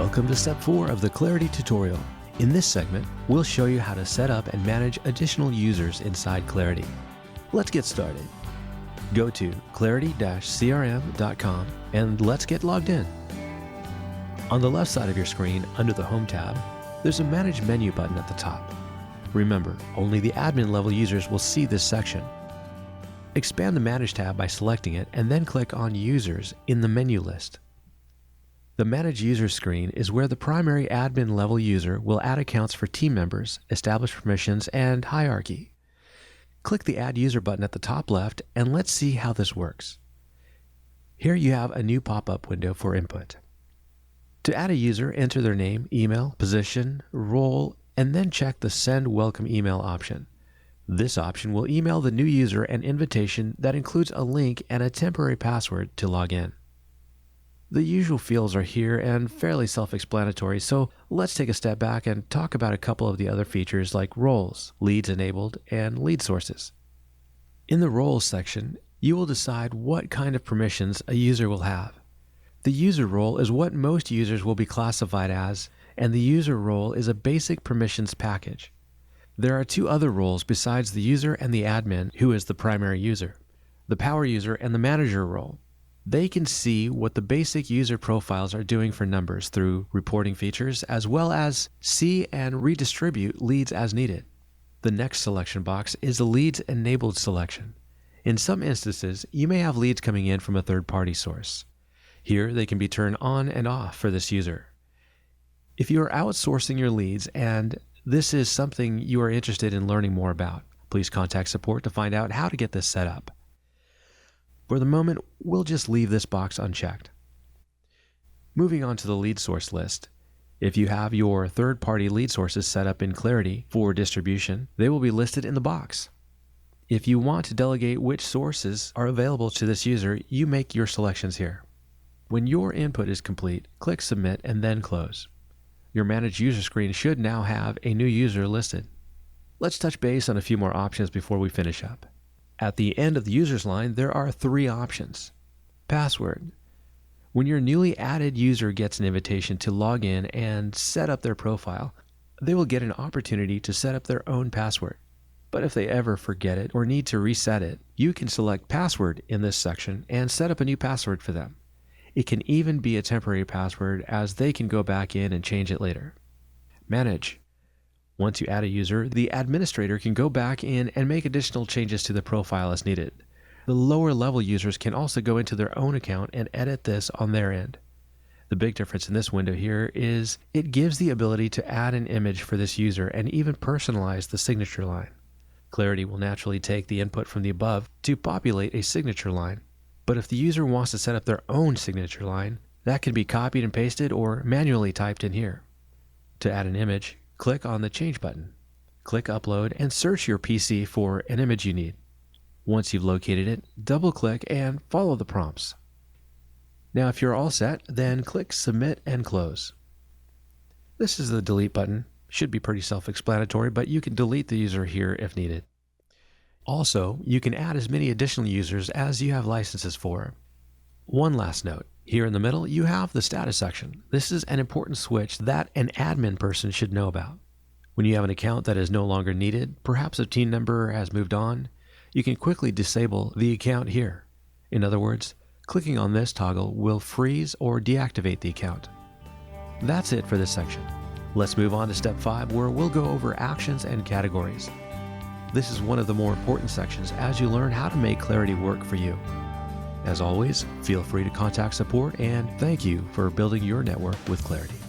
Welcome to step 4 of the Clarity tutorial. In this segment, we'll show you how to set up and manage additional users inside Clarity. Let's get started. Go to clarity-crm.com and let's get logged in. On the left side of your screen, under the Home tab, there's a Manage Menu button at the top. Remember, only the admin level users will see this section. Expand the Manage tab by selecting it and then click on Users in the menu list. The Manage Users screen is where the primary admin level user will add accounts for team members, establish permissions, and hierarchy. Click the Add User button at the top left and let's see how this works. Here you have a new pop-up window for input. To add a user, enter their name, email, position, role, and then check the Send Welcome Email option. This option will email the new user an invitation that includes a link and a temporary password to log in. The usual fields are here and fairly self-explanatory, so let's take a step back and talk about a couple of the other features like roles, leads enabled, and lead sources. In the roles section, you will decide what kind of permissions a user will have. The user role is what most users will be classified as, and the user role is a basic permissions package. There are two other roles besides the user and the admin, who is the primary user: the power user and the manager role. They can see what the basic user profiles are doing for numbers through reporting features, as well as see and redistribute leads as needed. The next selection box is the Leads Enabled selection. In some instances, you may have leads coming in from a third-party source. Here, they can be turned on and off for this user. If you are outsourcing your leads and this is something you are interested in learning more about, please contact support to find out how to get this set up. For the moment, we'll just leave this box unchecked. Moving on to the lead source list. If you have your third-party lead sources set up in Clarity for distribution, they will be listed in the box. If you want to delegate which sources are available to this user, you make your selections here. When your input is complete, click Submit and then Close. Your Manage User screen should now have a new user listed. Let's touch base on a few more options before we finish up. At the end of the users line, there are three options. Password. When your newly added user gets an invitation to log in and set up their profile, they will get an opportunity to set up their own password. But if they ever forget it or need to reset it, you can select Password in this section and set up a new password for them. It can even be a temporary password, as they can go back in and change it later. Manage. Once you add a user, the administrator can go back in and make additional changes to the profile as needed. The lower level users can also go into their own account and edit this on their end. The big difference in this window here is it gives the ability to add an image for this user and even personalize the signature line. Clarity will naturally take the input from the above to populate a signature line. But if the user wants to set up their own signature line, that can be copied and pasted or manually typed in here. To add an image, click on the Change button. Click Upload and search your PC for an image you need. Once you've located it, double-click and follow the prompts. Now if you're all set, then click Submit and Close. This is the Delete button. Should be pretty self-explanatory, but you can delete the user here if needed. Also, you can add as many additional users as you have licenses for. One last note. Here in the middle, you have the status section. This is an important switch that an admin person should know about. When you have an account that is no longer needed, perhaps a team member has moved on, you can quickly disable the account here. In other words, clicking on this toggle will freeze or deactivate the account. That's it for this section. Let's move on to step 5, where we'll go over actions and categories. This is one of the more important sections as you learn how to make Clarity work for you. As always, feel free to contact support, and thank you for building your network with Clarity.